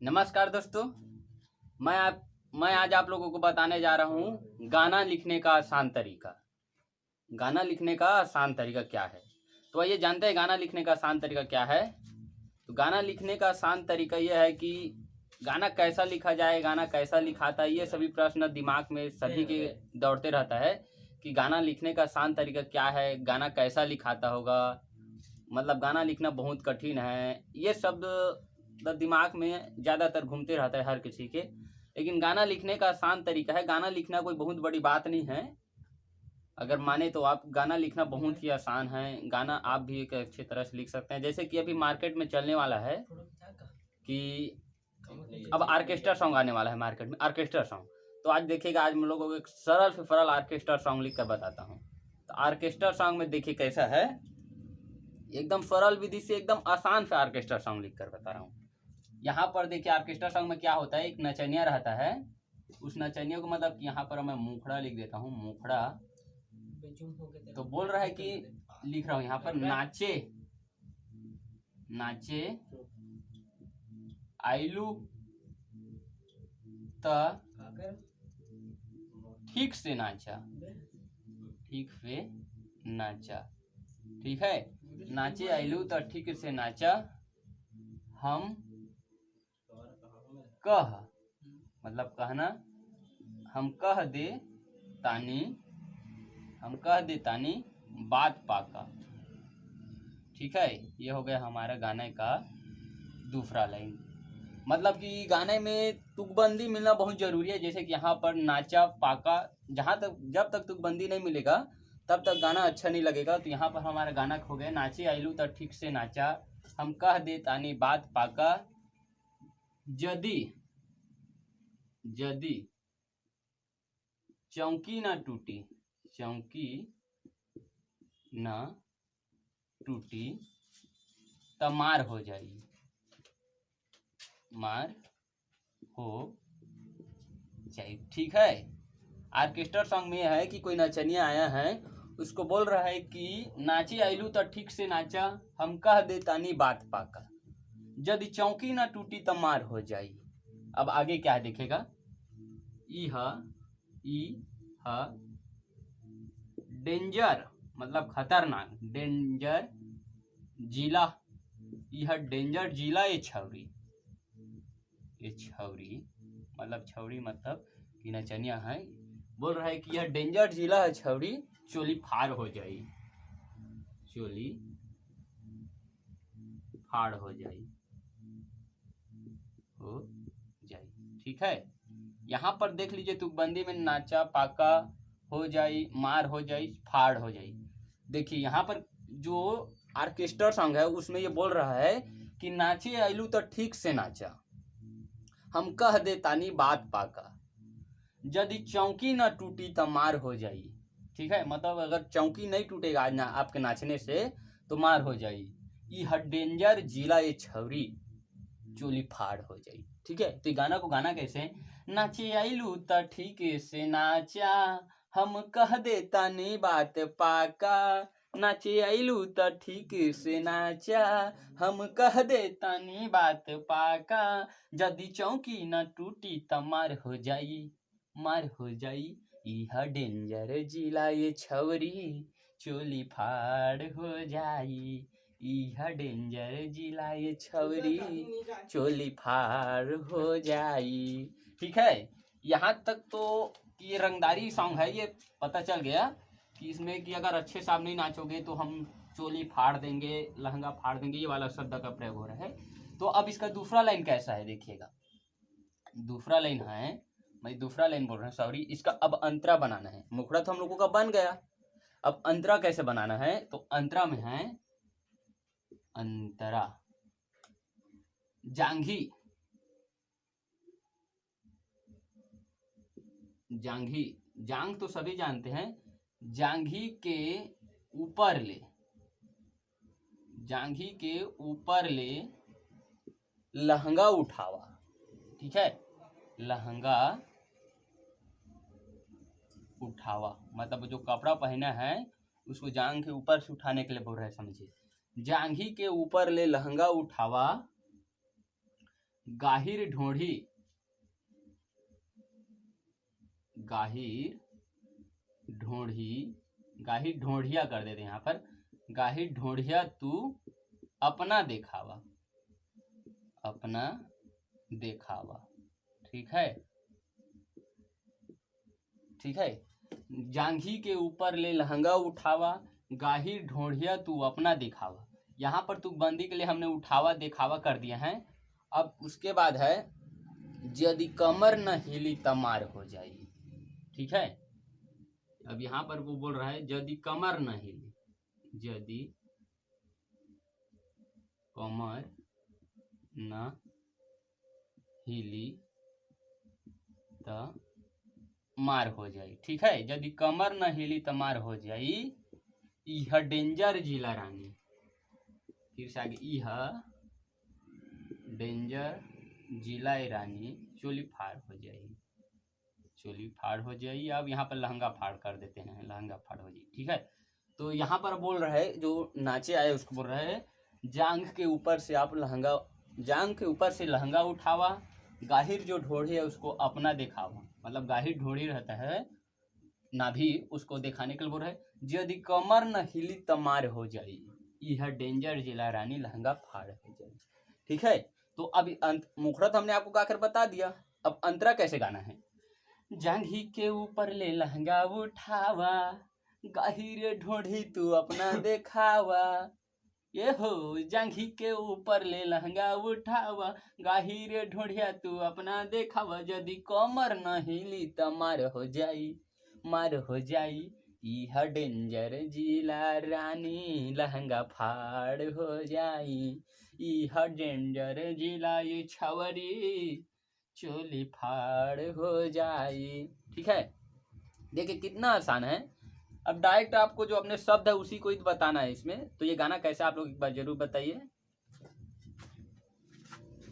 नमस्कार दोस्तों। मैं आज आप लोगों को बताने जा रहा हूँ गाना लिखने का आसान तरीका। गाना लिखने का आसान तरीका क्या है? तो आइए जानते हैं गाना लिखने का आसान तरीका क्या है। तो गाना लिखने का आसान तरीका यह है कि गाना कैसा लिखा जाए, गाना कैसा लिखाता है, ये सभी प्रश्न दिमाग में सभी के दौड़ते रहता है कि गाना लिखने का आसान तरीका क्या है, गाना कैसा लिखाता होगा, मतलब गाना लिखना बहुत कठिन है, ये शब्द दिमाग में ज़्यादातर घूमते रहता है हर किसी के। लेकिन गाना लिखने का आसान तरीका है। गाना लिखना कोई बहुत बड़ी बात नहीं है। अगर माने तो आप गाना लिखना बहुत ही आसान है। गाना आप भी एक अच्छी तरह से लिख सकते हैं। जैसे कि अभी मार्केट में चलने वाला है कि अब ऑर्केस्ट्रा सॉन्ग आने वाला है मार्केट में, ऑर्केस्ट्रा सॉन्ग। तो आज देखिएगा, आज हम लोगों को एक सरल से सरल ऑर्केस्ट्रा सॉन्ग लिख कर बताता हूँ। तो ऑर्केस्ट्रा सॉन्ग में देखिए कैसा है, एकदम सरल विधि से एकदम आसान से ऑर्केस्ट्रा सॉन्ग लिख कर बता रहा हूँ। यहाँ पर देखिए ऑर्केस्ट्रा सॉन्ग में क्या होता है, एक नचनिया रहता है। उस नचनिया को मतलब यहाँ पर मैं मुखड़ा लिख देता हूँ, मुखड़ा। तो बोल रहा है कि लिख रहा हूँ यहाँ पर, नाचे नाचे आइलू त ठीक से नाचा, ठीक से नाचा, ठीक है। नाचे आइलू त ठीक से नाचा, हम कह मतलब कहना, हम कह दे तानी, हम कह दे तानी बात पाका। ठीक है, ये हो गया हमारा गाने का दूसरा लाइन। मतलब कि गाने में तुकबंदी मिलना बहुत जरूरी है। जैसे कि यहाँ पर नाचा पाका, जहाँ तक जब तक तुकबंदी नहीं मिलेगा तब तक गाना अच्छा नहीं लगेगा। तो यहाँ पर हमारा गाना हो गया, नाचे आइलू तो ठीक से नाचा, हम कह दे तानी बात पाका, जदी जदी चौकी ना टूटी, चौकी ना टूटी त मार हो जाई, मार हो जाए। ठीक है। ऑर्केस्ट्रा सॉन्ग में है कि कोई नचनिया आया है, उसको बोल रहा है कि नाची आइलू तो ठीक से नाचा, हम कह दे तानी बात पाका, यदि चौकी ना टूटी तो मार हो जाई। अब आगे क्या है देखेगा, ई ह डेंजर मतलब खतरनाक, डेंजर जिला, यह डेंजर जिला ये छौरी, ये छौरी मतलब छौरी मतलब कि नचनिया है, बोल रहा है कि यह डेंजर जिला है छौरी, चोली फाड़ हो जाई, चोली फाड़ हो जाई, हो जाई। ठीक है। यहाँ पर देख लीजिए तुकबंदी में नाचा पाका हो जाई, मार हो जाई, फाड़ हो जाई। देखिए यहाँ पर जो ऑर्केस्ट्रा सॉन्ग है उसमें ये बोल रहा है कि नाचे आइलू तो ठीक से नाचा, हम कह दे तानी बात पाका, यदि चौकी ना टूटी तो मार हो जाई। ठीक है, मतलब अगर चौकी नहीं टूटेगा आज ना आपके नाचने से तो मार हो जाई, यह डेंजर जिला ये छौरी, चोली फाड़ हो जाई। ठीक है। तो गाना को गाना कैसे, नाचे आइलू त ठीक से नाचा, हम कह दे तानी बात पाका, नाचे आइलू त ठीक से नाचा, हम कह दे तानी बात पाका, यदि चौकी न टूटी त मार हो जाई, मार हो जाई, यह डेंजर जिला ये छौरी, चोली फाड़ हो जाई, यह डेंजर जिला ये छौरी, चोली फाड़ हो जाई। ठीक है। यहाँ तक तो ये रंगदारी सॉन्ग है, ये पता चल गया कि इसमें कि अगर अच्छे से आप नहीं नाचोगे तो हम चोली फाड़ देंगे, लहंगा फाड़ देंगे, ये वाला शब्द का प्रयोग हो रहा है। तो अब इसका दूसरा लाइन कैसा है देखिएगा। दूसरा लाइन है, मैं दूसरा लाइन बोल रहा हूँ, सॉरी, इसका अब अंतरा बनाना है। मुखड़ा तो हम लोगों का बन गया, अब अंतरा कैसे बनाना है। तो अंतरा में है अंतरा, जांघी, जांघी, जांग तो सभी जानते हैं, जांघी के ऊपर ले, जांघी के ऊपर ले लहंगा उठावा। ठीक है, लहंगा उठावा मतलब जो कपड़ा पहना है उसको जांग के ऊपर से उठाने के लिए बोल रहे हैं, समझिए। जांघी के ऊपर ले लहंगा उठावा, गाहिर ढोढ़ी, गाहिर ढोढ़ी, गाहिर ढोढ़िया कर देते हैं यहाँ पर, गाहिर ढोढ़िया तू अपना देखावा, अपना देखावा। ठीक है, ठीक है। जांघी के ऊपर ले लहंगा उठावा, गाहिर ढोढ़िया तू अपना दिखावा। यहाँ पर तुकबंदी के लिए हमने उठावा देखावा कर दिया है। अब उसके बाद है यदि कमर न हिली तमार हो जाई। ठीक है, अब यहाँ पर वो बोल रहा है यदि कमर न हिली, यदि कमर न हिली त मार हो जाई। ठीक है, यदि कमर न हिली त मार हो जाई। यह डेंजर जिला रानी, फिर से आगे, यह डेंजर जिला रानी चोली फाड़ हो जाई, चोली फाड़ हो जाई। अब यहाँ पर लहंगा फाड़ कर देते हैं, लहंगा फाड़ हो जाई। ठीक है, तो यहाँ पर बोल रहा है जो नाचे आए उसको बोल रहा है जांघ के ऊपर से आप लहंगा, जांघ के ऊपर से लहंगा उठावा, गाहिर जो ढोढ़ी है उसको अपना दिखावा। मतलब गाहिर ढोढ़ी रहता है नाभि, उसको दिखाने के लिए बोल रहा है यदि कमर न हिली तमार हो जाई। यह डेंजर जिला रानी लहंगा फाड़ हो जाई। ठीक है, तो अभी मुखरत हमने आपको गाकर बता दिया। अब अंतरा कैसे गाना है। जांघी के ऊपर ले लहंगा उठावा, गाहिर ढोढ़ी तू अपना देखावा। ये हो जांघी के ऊपर ले लहंगा उठावा, गाहिर ढोढ़िया तू अपना देखावा। यदि कमर न हिली त मार हो जाई, मार हो जाई। यह डेंजर जिला रानी लहंगा फाड़ हो जाई। यह डेंजर जिला ये छवरी चोली फाड़ हो जाई। ठीक है, देखिए कितना आसान है। अब डायरेक्ट आपको जो अपने शब्द है उसी को ही बताना है इसमें। तो ये गाना कैसा आप लोग एक बार जरूर बताइए।